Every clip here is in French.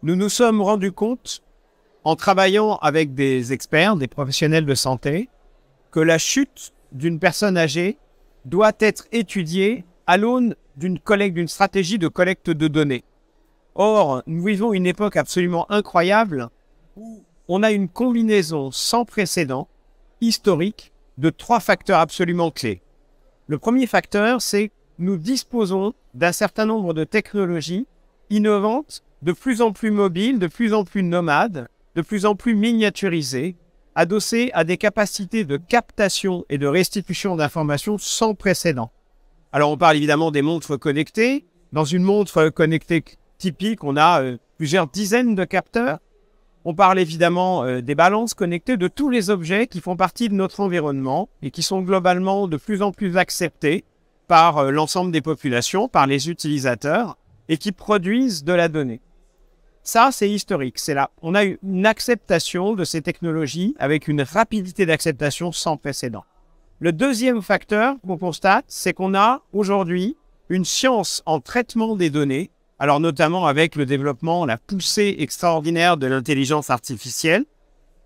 Nous nous sommes rendus compte, en travaillant avec des experts, des professionnels de santé, que la chute d'une personne âgée doit être étudiée à l'aune d'une stratégie de collecte de données. Or, nous vivons une époque absolument incroyable où on a une combinaison sans précédent, historique, de 3 facteurs absolument clés. Le premier facteur, c'est que nous disposons d'un certain nombre de technologies innovantes, de plus en plus mobiles, de plus en plus nomades, de plus en plus miniaturisées, adossées à des capacités de captation et de restitution d'informations sans précédent. Alors, on parle évidemment des montres connectées. Dans une montre connectée typique, on a plusieurs dizaines de capteurs. On parle évidemment des balances connectées, de tous les objets qui font partie de notre environnement et qui sont globalement de plus en plus acceptés par l'ensemble des populations, par les utilisateurs, et qui produisent de la donnée. Ça, c'est historique. C'est là. On a eu une acceptation de ces technologies avec une rapidité d'acceptation sans précédent. Le deuxième facteur qu'on constate, c'est qu'on a aujourd'hui une science en traitement des données, alors notamment avec le développement, la poussée extraordinaire de l'intelligence artificielle,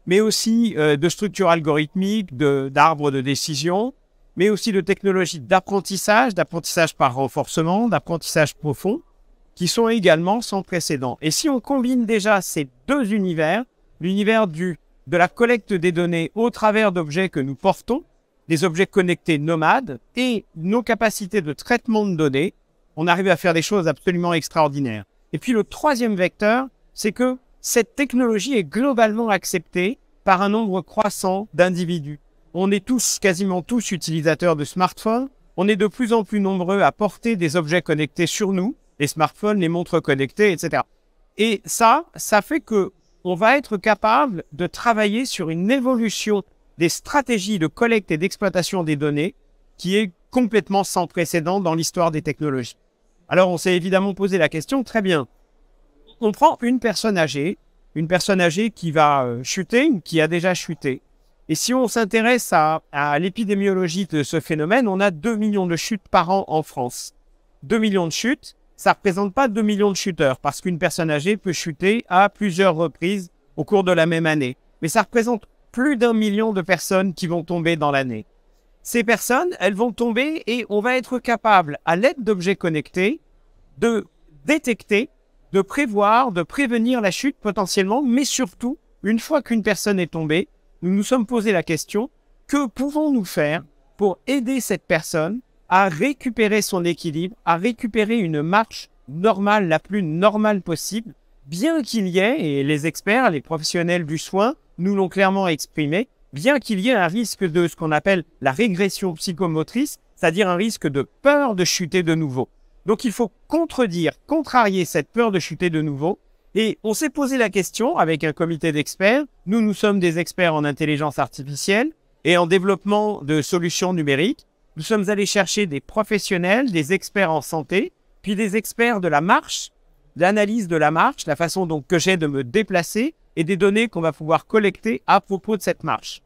mais aussi de structures algorithmiques, d'arbres de décision, mais aussi de technologies d'apprentissage par renforcement, d'apprentissage profond, qui sont également sans précédent. Et si on combine déjà ces deux univers, l'univers de la collecte des données au travers d'objets que nous portons, des objets connectés nomades, et nos capacités de traitement de données, on arrive à faire des choses absolument extraordinaires. Et puis le troisième vecteur, c'est que cette technologie est globalement acceptée par un nombre croissant d'individus. On est quasiment tous utilisateurs de smartphones, on est de plus en plus nombreux à porter des objets connectés sur nous, les smartphones, les montres connectées, etc. Et ça fait qu'on va être capable de travailler sur une évolution des stratégies de collecte et d'exploitation des données qui est complètement sans précédent dans l'histoire des technologies. Alors, on s'est évidemment posé la question, très bien, on prend une personne âgée qui va chuter, qui a déjà chuté. Et si on s'intéresse à l'épidémiologie de ce phénomène, on a 2 millions de chutes par an en France. 2 millions de chutes, ça ne représente pas 2 millions de chuteurs, parce qu'une personne âgée peut chuter à plusieurs reprises au cours de la même année. Mais ça représente plus d'1 million de personnes qui vont tomber dans l'année. Ces personnes, elles vont tomber et on va être capable, à l'aide d'objets connectés, de détecter, de prévoir, de prévenir la chute potentiellement, mais surtout, une fois qu'une personne est tombée, nous nous sommes posé la question, que pouvons-nous faire pour aider cette personne à récupérer son équilibre, à récupérer une marche normale, la plus normale possible, bien qu'il y ait, et les experts, les professionnels du soin, nous l'ont clairement exprimé, bien qu'il y ait un risque de ce qu'on appelle la régression psychomotrice, c'est-à-dire un risque de peur de chuter de nouveau. Donc il faut contrarier cette peur de chuter de nouveau. Et on s'est posé la question avec un comité d'experts. Nous sommes des experts en intelligence artificielle et en développement de solutions numériques. Nous sommes allés chercher des professionnels, des experts en santé, puis des experts de la marche, l'analyse de la marche, la façon dont que j'ai de me déplacer et des données qu'on va pouvoir collecter à propos de cette marche.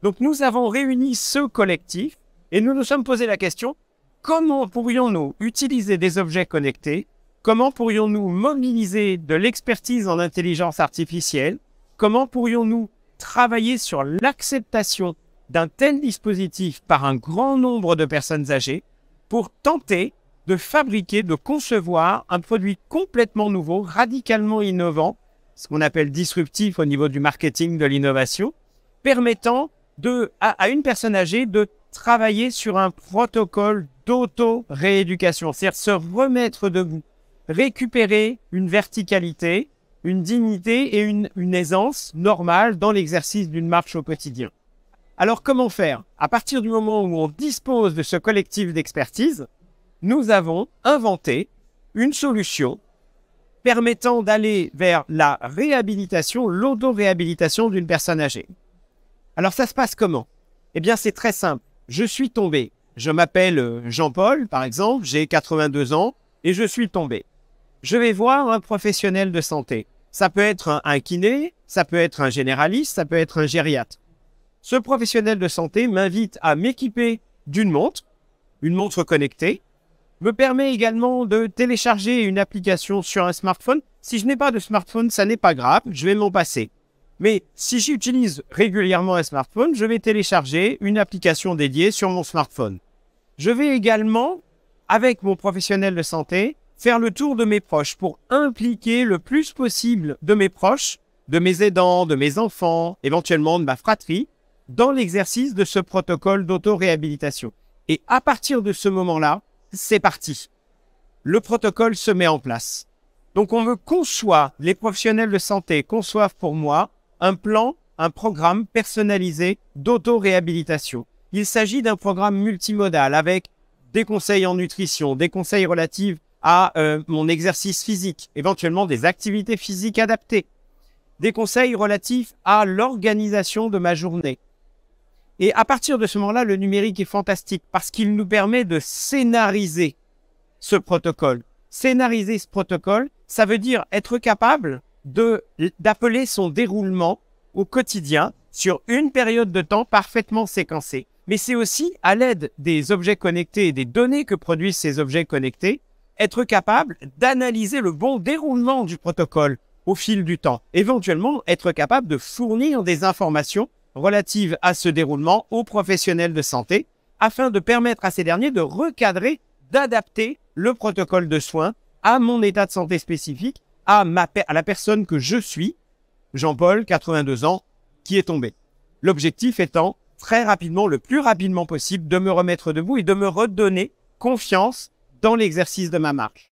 Donc nous avons réuni ce collectif et nous nous sommes posé la question, comment pourrions-nous utiliser des objets connectés? Comment pourrions-nous mobiliser de l'expertise en intelligence artificielle? Comment pourrions-nous travailler sur l'acceptation d'un tel dispositif par un grand nombre de personnes âgées pour tenter de fabriquer, de concevoir un produit complètement nouveau, radicalement innovant, ce qu'on appelle disruptif au niveau du marketing de l'innovation, permettant à une personne âgée de travailler sur un protocole d'auto-rééducation, c'est-à-dire se remettre debout, récupérer une verticalité, une dignité et une aisance normale dans l'exercice d'une marche au quotidien. Alors comment faire? À partir du moment où on dispose de ce collectif d'expertise, nous avons inventé une solution permettant d'aller vers la réhabilitation, l'auto-réhabilitation d'une personne âgée. Alors ça se passe comment? Eh bien c'est très simple. Je suis tombé. Je m'appelle Jean-Paul, par exemple, j'ai 82 ans et je suis tombé. Je vais voir un professionnel de santé. Ça peut être un kiné, ça peut être un généraliste, ça peut être un gériatre. Ce professionnel de santé m'invite à m'équiper d'une montre connectée, me permet également de télécharger une application sur un smartphone. Si je n'ai pas de smartphone, ça n'est pas grave, je vais m'en passer. Mais si j'utilise régulièrement un smartphone, je vais télécharger une application dédiée sur mon smartphone. Je vais également, avec mon professionnel de santé, faire le tour de mes proches pour impliquer le plus possible de mes proches, de mes aidants, de mes enfants, éventuellement de ma fratrie, dans l'exercice de ce protocole d'auto-réhabilitation. Et à partir de ce moment-là, c'est parti. Le protocole se met en place. Donc on me conçoit, les professionnels de santé conçoivent pour moi un plan, un programme personnalisé d'auto-réhabilitation. Il s'agit d'un programme multimodal avec des conseils en nutrition, des conseils relatifs à mon exercice physique, éventuellement des activités physiques adaptées, des conseils relatifs à l'organisation de ma journée. Et à partir de ce moment-là, le numérique est fantastique parce qu'il nous permet de scénariser ce protocole. Scénariser ce protocole, ça veut dire être capable d'appeler son déroulement au quotidien sur une période de temps parfaitement séquencée. Mais c'est aussi, à l'aide des objets connectés et des données que produisent ces objets connectés, être capable d'analyser le bon déroulement du protocole au fil du temps. Éventuellement, être capable de fournir des informations relatives à ce déroulement aux professionnels de santé afin de permettre à ces derniers de recadrer, d'adapter le protocole de soins à mon état de santé spécifique, à la personne que je suis, Jean-Paul, 82 ans, qui est tombé. L'objectif étant, très rapidement, le plus rapidement possible, de me remettre debout et de me redonner confiance dans l'exercice de ma marche.